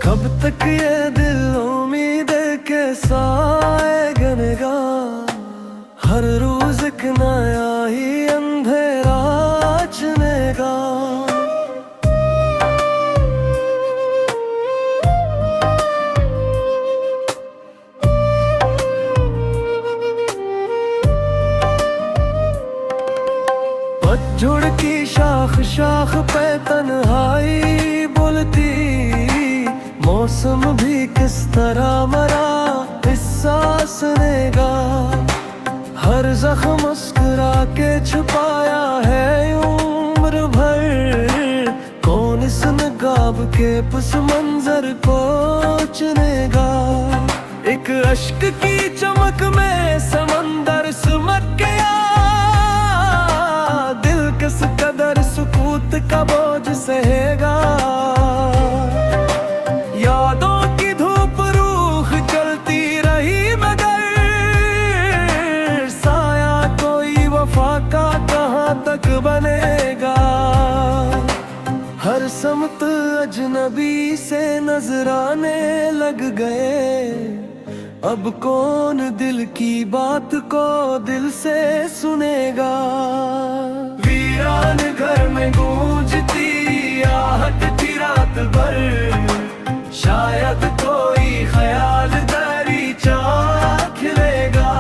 कब तक ये दिल उम्मीद के साए गनेगा। हर रोज एक नया ही अंधेरा चुनेगा। पतझड़ की शाख शाख पे तन्हाई बोलती, मौसम भी किस तरह मरा इस सांस नेगा। हर जख्म मुस्कुरा के छुपाया है उम्र भर, कौन इस नकाब के पस मंजर को चुनेगा। एक अश्क की चमक में समंदर सिमट गया, दिल किस कदर सुकूत का बोझ सहेगा। यादों की धूप रूह जलती रही मगर, साया कोई वफा का कहाँ तक बनेगा। हर समत अजनबी से नजराने लग गए, अब कौन दिल की बात को दिल से सुनेगा। वीरान घर में गूंजती आहट थी रात भर, शायद कोई ख्याल दरीचा खिलेगा।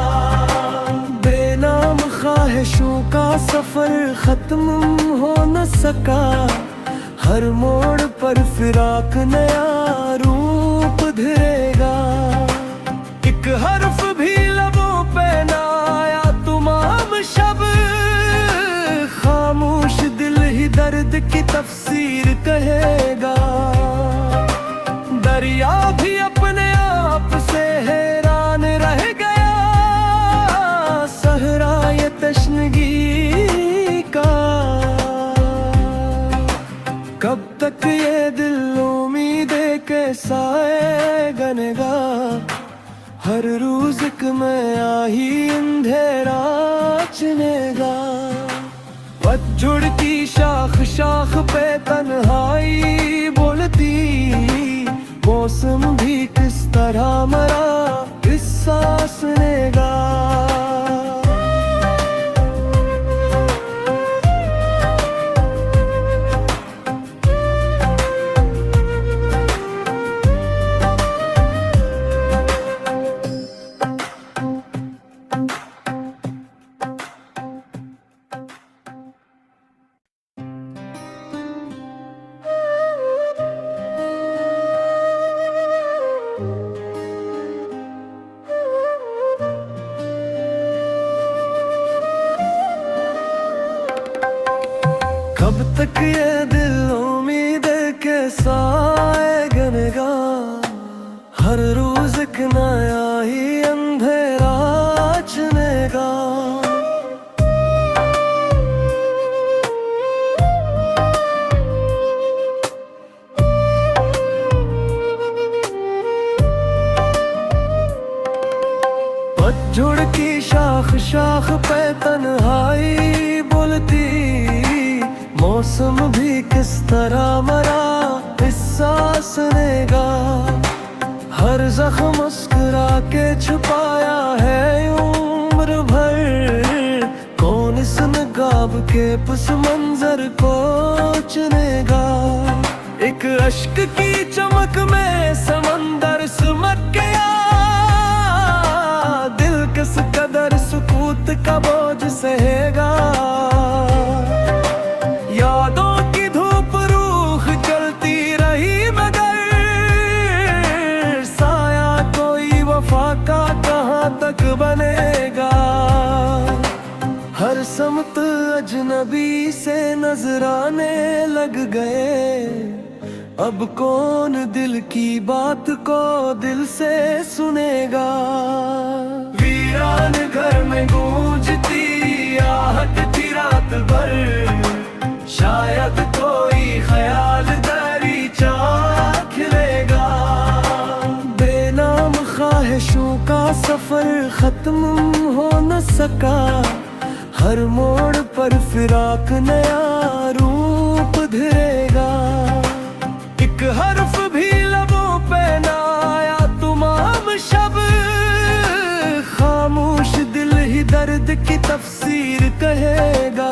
बेनाम ख्वाहिशों का सफर खत्म हो न सका, हर मोड़ पर फिराक नया रूप धरेगा। एक हर्फ भी लबों पे ना आया तमाम शब, खामोश दिल ही दर्द की तफसीर कहेगा। दरिया भी अपने आप से हैरान रह गया, सहरा ये तश्नगी का। कब तक ये दिल उम्मीद के साए गनेगा। हर रोज एक नया ही अंधेरा चुनेगा। पतझड़ की शाख शाख पे तन्हाई बोलती, मौसम भी किस तरह मरा इस सांस नेगा। कब तक ये दिल उम्मीद के साए गनेगा। हर रोज एक नया ही अंधेरा चुनेगा। पतझड़ की शाख शाख पे तन्हाई बोलती, मौसम भी किस तरह मरा इस सांस नेगा। हर जख्म मुस्कुरा के छुपाया है उम्र भर, कौन इस नकाब के पस मंजर को चुनेगा। एक अश्क की चमक में समंदर सिमट गया, दिल किस कदर सुकूत का बोझ सहेगा। यादों की धूप रूह जलती रही मगर, साया कोई वफा का कहाँ तक बनेगा। हर समत अजनबी से नजराने लग गए, अब कौन दिल की बात को दिल से सुनेगा। वीरान घर में गूंजती आहट थी रात भर, शायद कोई ख्याल दरीचा खिलेगा। बेनाम ख्वाहिशों का सफर खत्म हो न सका, हर मोड़ पर फिराक नया रूप धरेगा। एक हर्फ भी लबों तफसीर कहेगा।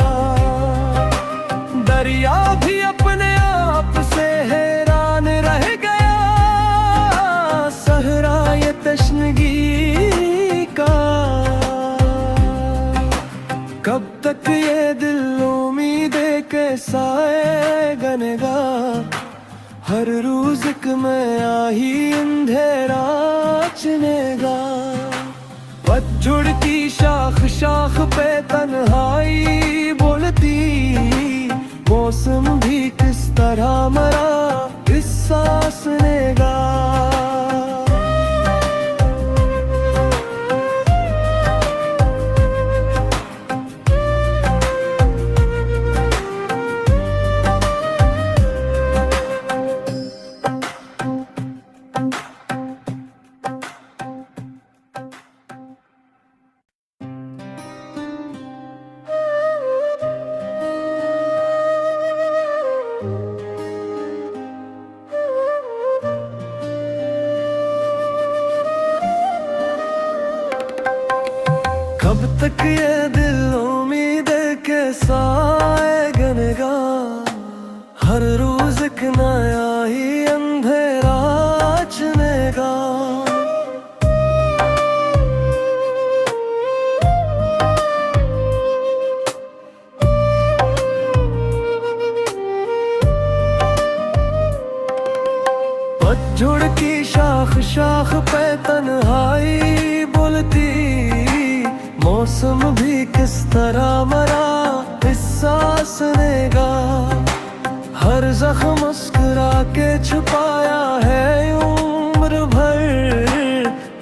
दरिया भी अपने आप से हैरान रह गया, सहरा ये तश्नगी का। कब तक ये दिल उम्मीदें के साए गनेगा, हर रोज एक नया ही अंधेरा चुनेगा। पतझड़ की शाख शाख पे तन्हाई बोलती, मौसम भी किस तरह मरा इस सांस नेगा। कब तक ये दिल उम्मीद के साए गनेगा, हर रोज एक नया ही अंधेरा चुनेगा। पतझड़ की शाख शाख पे तन्हाई बोलती, मौसम भी किस तरह मरा इस सांस नेगा। हर जख्म मुस्कुरा के छुपाया है उम्र भर,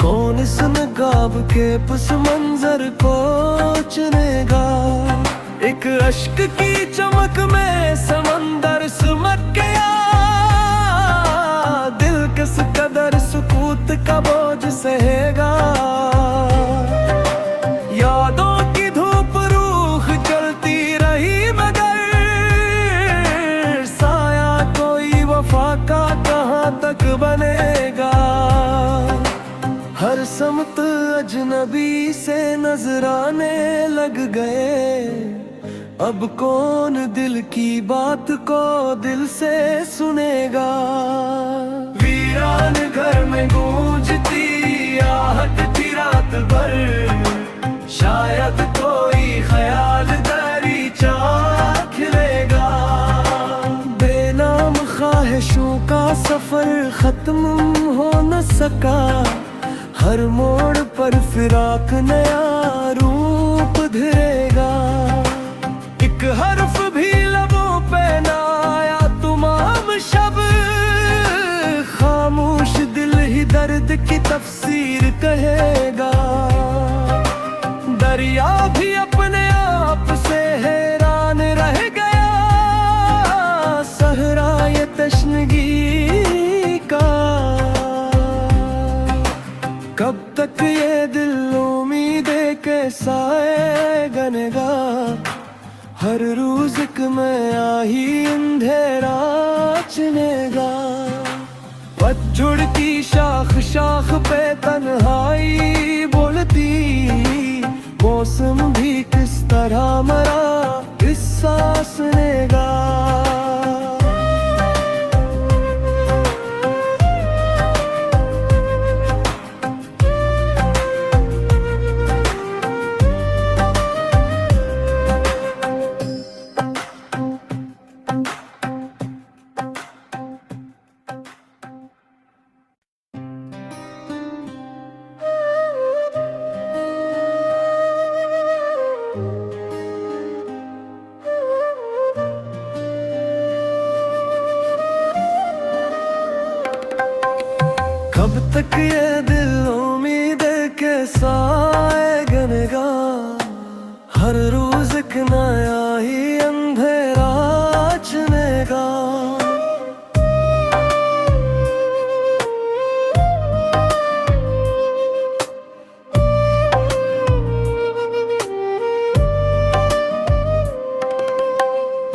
कौन इस नकाब के पस मंजर को चुनेगा। एक अश्क की चमक में समंदर सिमट गया, दिल किस कदर सुकूत का बोझ सहेगा। यादों की धूप रूख जलती रही मगर, साया कोई वफा का कहाँ तक बनेगा। हर समत अजनबी से नजराने लग गए, अब कौन दिल की बात को दिल से सुनेगा। वीरान घर में गूंजती आहट थी रात भर, शायद कोई ख्याल दरीचा खिलेगा। बेनाम ख्वाहिशों का सफर खत्म हो न सका, हर मोड़ पर फिराक नया रूप धरेगा। एक हर्फ भी लबों पे ना आया तमाम शब, खामोश दिल ही दर्द की तफसीर कहेगा। दरिया भी अपने आप से हैरान रह गया, सहरा ये तश्नगी का। कब तक ये दिल उम्मीदें के साए गनेगा, हर रोज एक नया ही अंधेरा चुनेगा। पतझड़ की शाख शाख पे तन्हाई बोलती, मौसम भी किस तरह मरा इस सांस नेगा। कब तक ये दिल उम्मीद के साए गनेगा, हर रोज एक नया ही अंधेरा चुनेगा।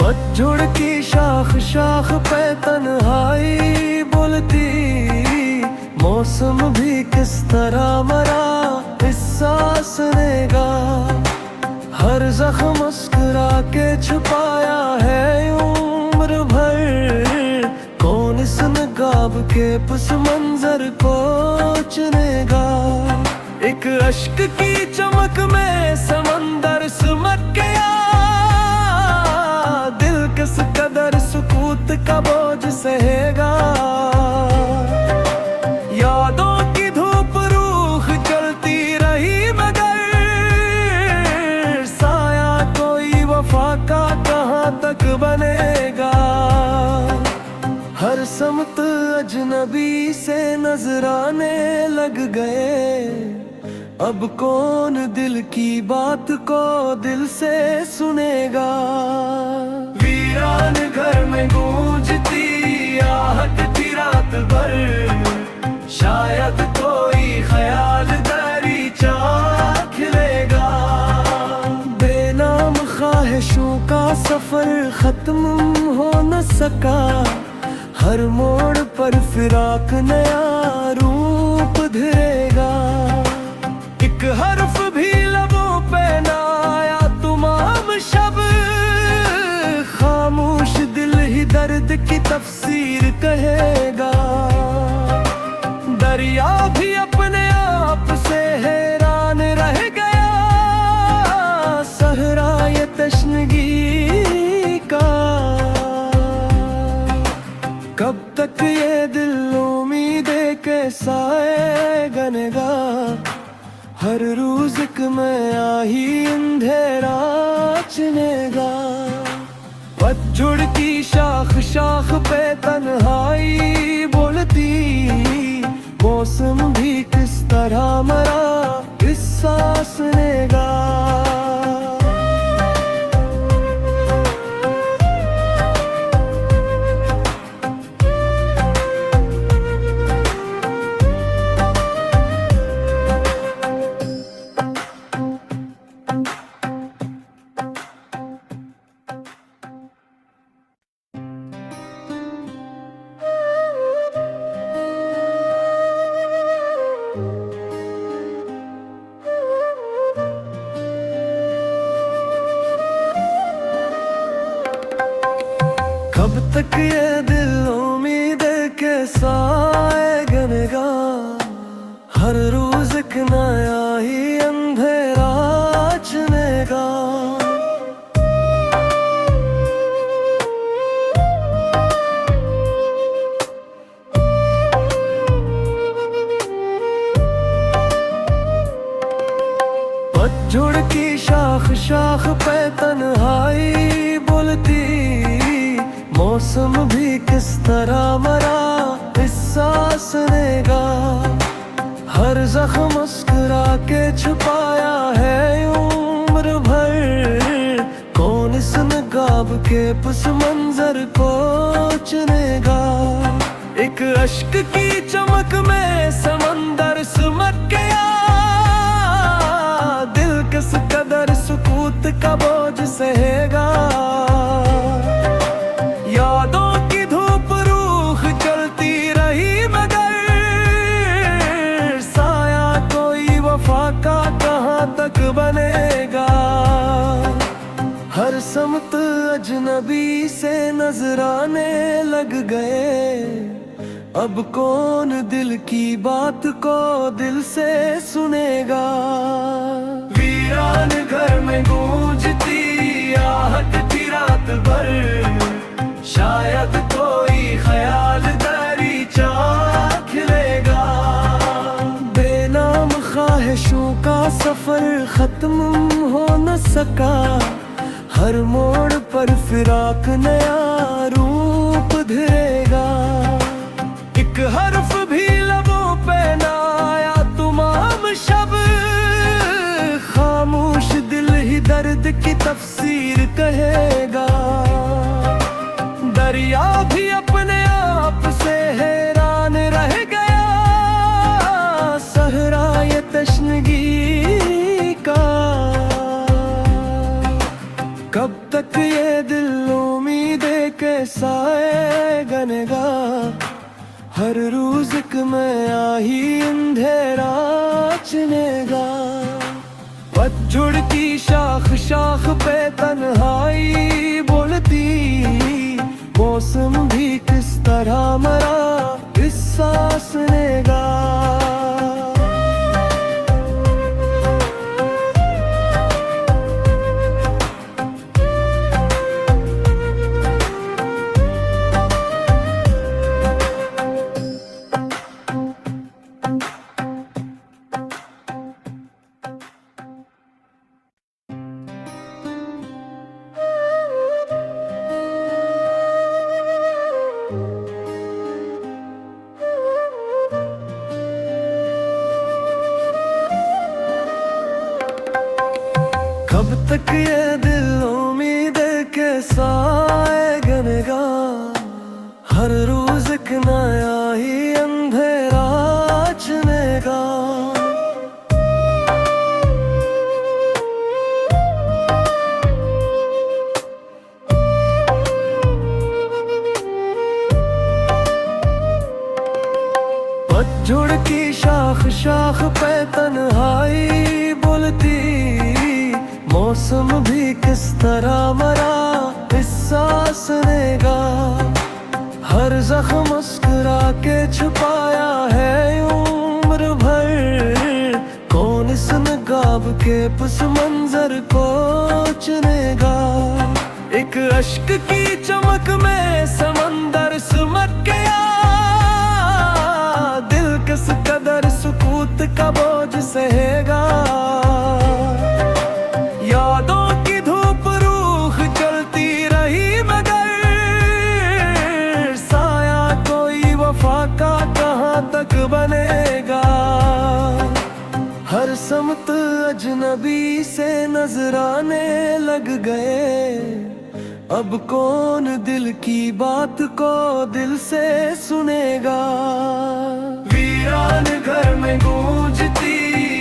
पतझड़ की शाख शाख पे तन्हाई बोलती, मौसम भी किस तरह मरा इस सांस नेगा। हर जख्म मुस्कुरा के छुपाया है उम्र भर। कौन इस नकाब के पस मंजर को चुनेगा। एक अश्क की चमक में समंदर सिमट गया। दिल किस कदर सुकूत का बोझ सहेगा। यादों की धूप रूख चलती रही मगर साया कोई वफा का कहाँ तक बनेगा। हर समत अजनबी से नजराने लग गए। अब कौन दिल की बात को दिल से सुनेगा। वीरान घर में गूंजती आहट थी रात भर। शायद कोई ख्याल दरीचा खिलेगा। बेनाम ख्वाहिशों का सफर खत्म हो न सका। हर मोड़ पर फिराक नया रूप धरेगा। एक हर्फ भी लबों पे ना आया तमाम शब। खामोश दिल ही दर्द की तफसीर कहेगा। दरिया भी अपने आप से हैरान रह गया। सहरा ये तश्नगी का कब तक ये दिल उम्मीदे के साए गनेगा। हर रोज एक नया ही अंधेरा चुनेगा। पतझड़ की शाख शाख पे तन्हाई बोलती। मौसम भी किस तरह मरा इस सांस नेगा। कब तक ये दिल उम्मीद के साए गनेगा। हर रोज एक नया ही अंधेरा चुनेगा। पतझड़ की शाख शाख पे तन्हाई बोलती। मौसम भी किस तरह मरा इस सांस नेगा। हर जख्म मुस्कुरा के छुपाया है उम्र भर। कौन इस नकाब के पस मंजर को चुनेगा। एक अश्क की चमक में समंदर सिमट गया। दिल किस कदर सुकूत का बोझ सहेगा। यादों की धूप रूख चलती रही मगर साया कोई वफा का कहाँ तक बनेगा। हर समत अजनबी से नजराने लग गए। अब कौन दिल की बात को दिल से सुनेगा। वीरान घर में गूंजती आहट थी रात भर। शायद कोई ख्याल दरीचा खिलेगा। बेनाम ख्वाहिशों का सफर खत्म हो न सका। हर मोड़ पर फिराक नया रूप धरेगा। एक हर्फ भी लबों पे ना आया तमाम शब। खामोश दिल ही दर्द की तफसीर कहेगा। दरिया भी अपने आप से हैरान रह गया। सहरा ये तश्नगी का कब तक ये दिल उम्मीदे के साए गनेगा। हर रोज एक नया ही अंधेरा चुनेगा। पतझड़ की शाख शाख पे तन्हाई बोलती, मौसम भी किस तरह मरा इस सांस ने गा। कब तक ये दिल उम्मीद के साए गनेगा, हर रोज एक नया ही अंधेरा चुनेगा। पतझड़ की शाख शाख पे तन्हाई बोलती, मौसम भी किस तरह मरा इस सांस ने गा। हर जख्म मुस्कुरा के छुपाया है उम्र भर, कौन इस नकाब के पुस मंजर को चुनेगा। एक अश्क की चमक में समंदर सिमट गया, दिल किस कदर सुकूत का बोझ सहेगा। यादों की धूप रूह जलती रही मगर, साया कोई वफा का कहाँ तक बनेगा। हर समत अजनबी से नजराने लग गए, अब कौन दिल की बात को दिल से सुनेगा। वीरान घर में गूंजती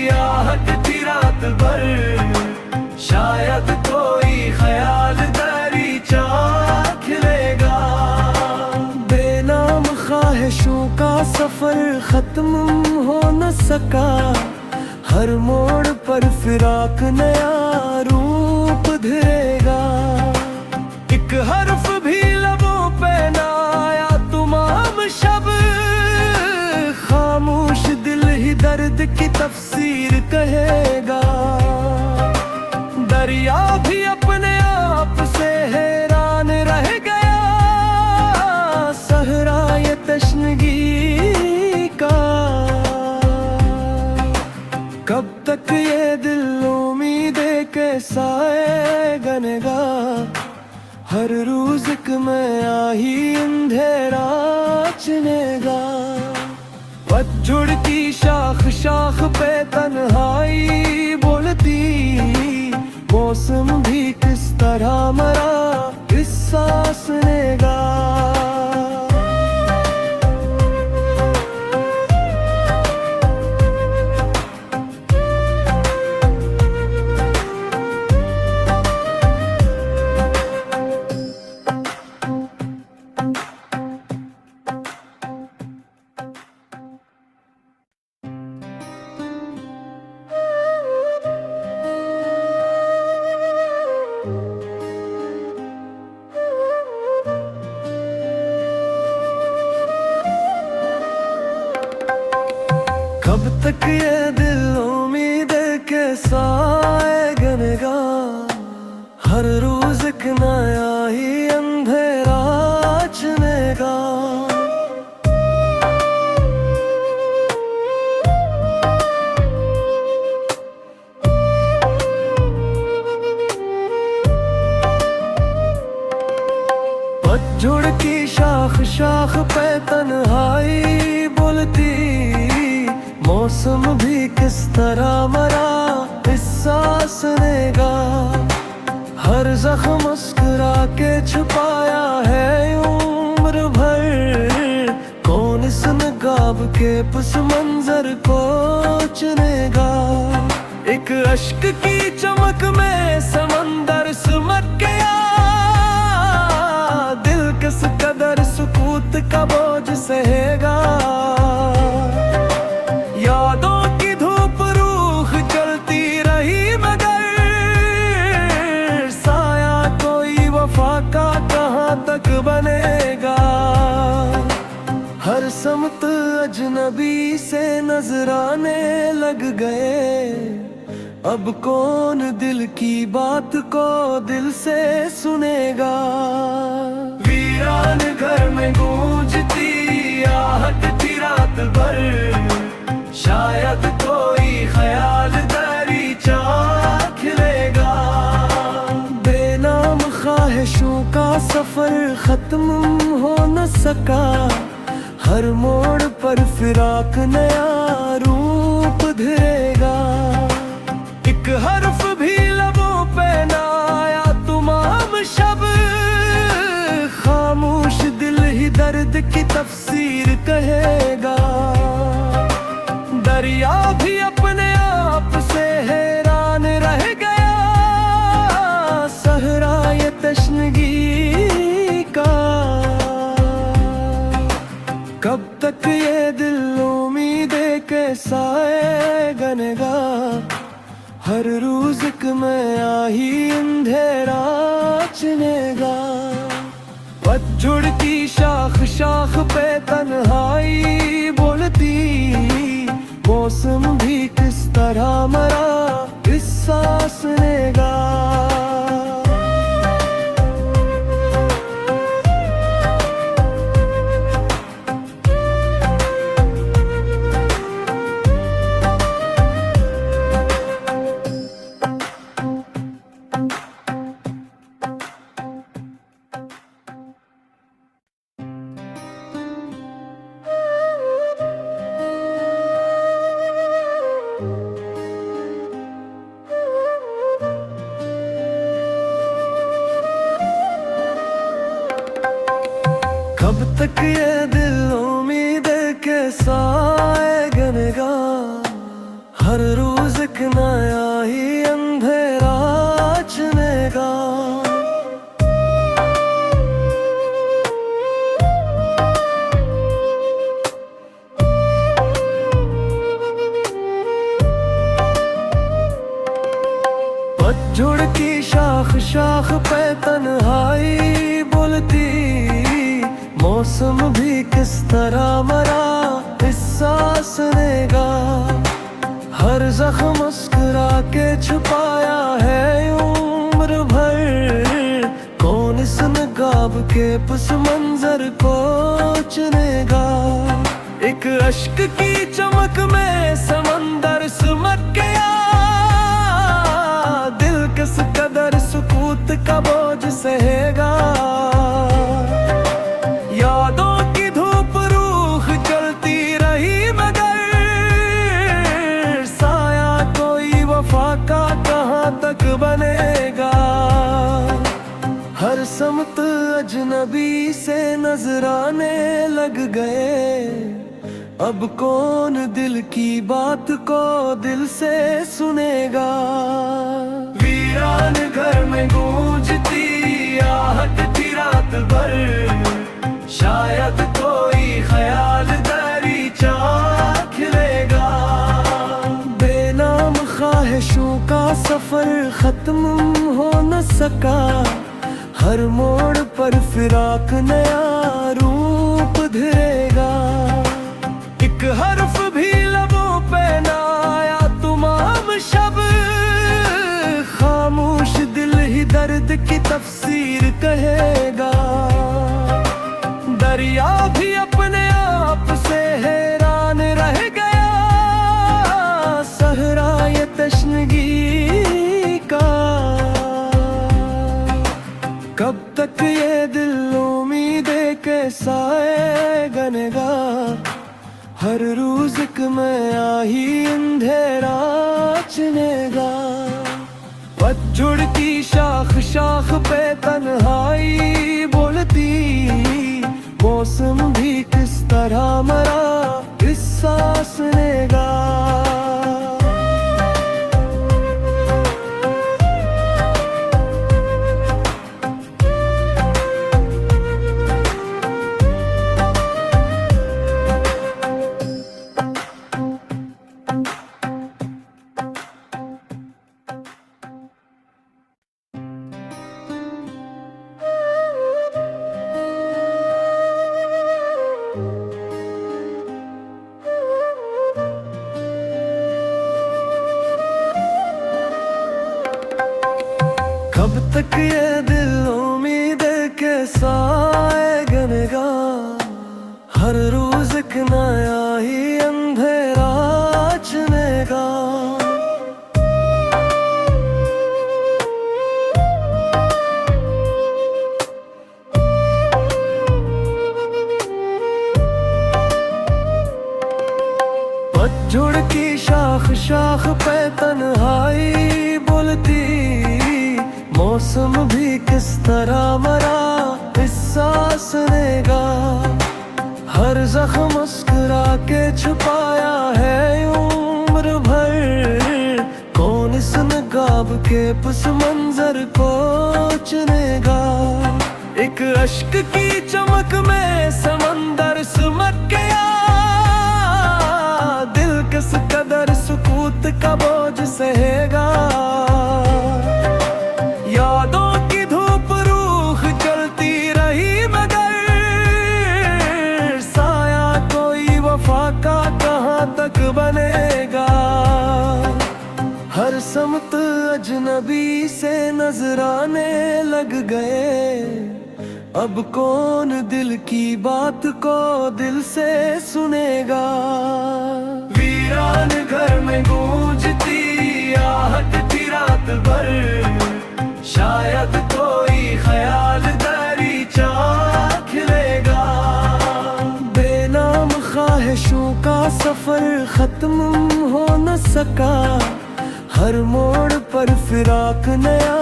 आहट थी रात भर, शायद कोई ख्याल दरीचा खिलेगा। बेनाम ख्वाहिशों का सफर खत्म हो न सका, हर मोड़ पर फिराक नया रूप धरेगा। एक हर्फ भी लबों पे ना आया तमाम शब, खामोश दिल ही दर्द की तफसीर कहेगा। दरिया भी अपने आप से हैरान रह गया, सहरा ये तश्नगी का। कब तक ये दिल उम्मीदे के साए गनेगा, हर रोज एक नया ही अंधेरा चुनेगा। पतझड़ की शाख शाख पे तन्हाई बोलती, मौसम भी किस तरह मरा इस सांस ने गा। कब तक ये दिल उम्मीद के साए गनेगा, हर रोज एक नया ही अंधेरा चुनेगा। पतझड़ की शाख शाख पे तन्हाई बोलती, मौसम भी किस तरह मरा इस सांस ने गा। हर जख्म मुस्कुरा के छुपाया है उम्र भर, कौन इस नकाब के पुस मंजर को चुनेगा। एक अश्क की चमक में समंदर सिमट गया, दिल किस कदर सुकूत का बोझ सहेगा। यादों की धूप रूह जलती रही मगर, अजनबी से नजराने लग गए। अब कौन दिल की बात को दिल से सुनेगा। वीरान घर में गूंजती आहट थी रात भर, शायद कोई ख्याल दरीचा खिलेगा। बेनाम ख्वाहिशों का सफर खत्म हो न सका, हर मोड़ पर फिराक नया रूप धरेगा। एक हर्फ भी लबों पे ना आया तमाम शब, खामोश दिल ही दर्द की तफसीर कहेगा। दरिया भी अपने आप से हैरान रह गया, सहरा ये तश्नगी का। कब तक ये दिल उम्मीदें के साए गनेगा, हर रोज एक नया ही अंधेरा चलेगा। पतझड़ की शाख शाख पे तन्हाई बोलती, मौसम भी किस तरह मरा इस सांस लेगा। कब तक ये दिल उम्मीद के साए गनेगा, हर रोज एक नया ही अंधेरा चलेगा। पतझड़ की शाख शाख पे तन्हाई बोलती, मौसम भी किस तरह मरा इस सांस लेगा। हर जख्म मुस्कुरा के छुपाया है उम्र भर, कौन इस नकाब के पस मंजर को चुनेगा। एक अश्क की चमक में समंदर सिमट गया, दिल किस कदर सुकूत का बोझ सहेगा। यादों की धूप रूह जलती रही मगर, साया कोई वफा का कहाँ तक बनेगा। हर समत अजनबी से नजराने लग गए, अब कौन दिल की बात को दिल से सुनेगा। वीरान घर में गूंजती आहट थी रात भर, शायद कोई ख्याल दरीचा खिलेगा। बेनाम ख्वाहिशों का सफर खत्म हो न सका, हर मोड़ पर फिराक नया रूप धरेगा। एक हर्फ भी लबों पे ना आया तमाम शब, खामोश दिल ही दर्द की तफसीर कहेगा। दरिया भी अपने आप से हैरान रह गया, सहरा ये तश्नगी का। कब तक ये दिल उम्मीदें के साए गनेगा, हर रोज एक नया ही अंधेरा चलेगा। पतझड़ की शाख शाख पे तन्हाई बोलती, मौसम भी किस तरह मरा इस सांस लेगा। कब तक ये दिल उम्मीद के साए गनेगा। हर रोज एक नया ही अंधेरा चुनेगा। पतझड़ की शाख शाख पे तन्हाई बोलती, मौसम भी किस तरह मरा इस सांस नेगा। हर जख्म मुस्कुरा के छुपाया है उम्र भर, कौन इस नकाब के पस मंजर को चुनेगा। एक अश्क की चमक में समंदर सिमट गया, दिल किस कदर सुकूत का बोझ सहेगा। यादों की धूप रूख जलती रही मगर, साया कोई वफा का कहाँ तक बनेगा। हर समत अजनबी से नजराने लग गए, अब कौन दिल की बात को दिल से सुनेगा। वीरान घर में गूंजती आहट थी रात भर, शायद कोई ख्याल दरीचा खिलेगा। बेनाम ख्वाहिशों का सफर खत्म हो न सका, हर मोड़ पर फिराक नया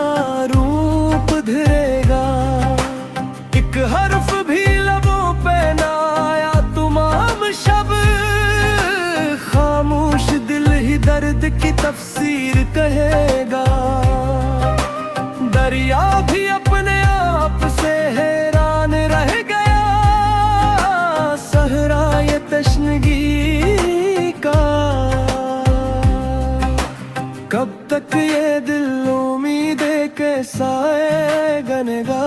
रूप धरेगा। एक हर्फ भी लबों पे ना आया तमाम शब, खामोश दिल ही दर्द की तफसीर कहेगा। दरिया भी अपने आप से हैरान रह गया, सहरा ये तश्नगी का। कब तक ये दिल उम्मीद के साए गनेगा।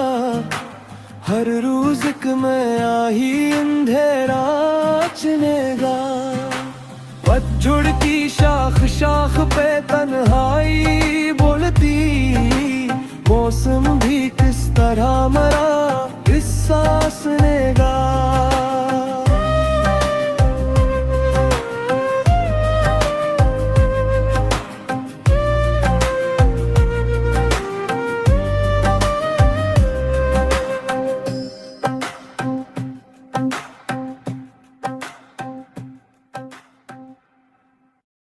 हर रोज एक नया ही अंधेरा चुनेगा। पतझड़ की शाख शाख पे तन्हाई बोलती, मौसम भी किस तरह मरा इस सांस नेगा।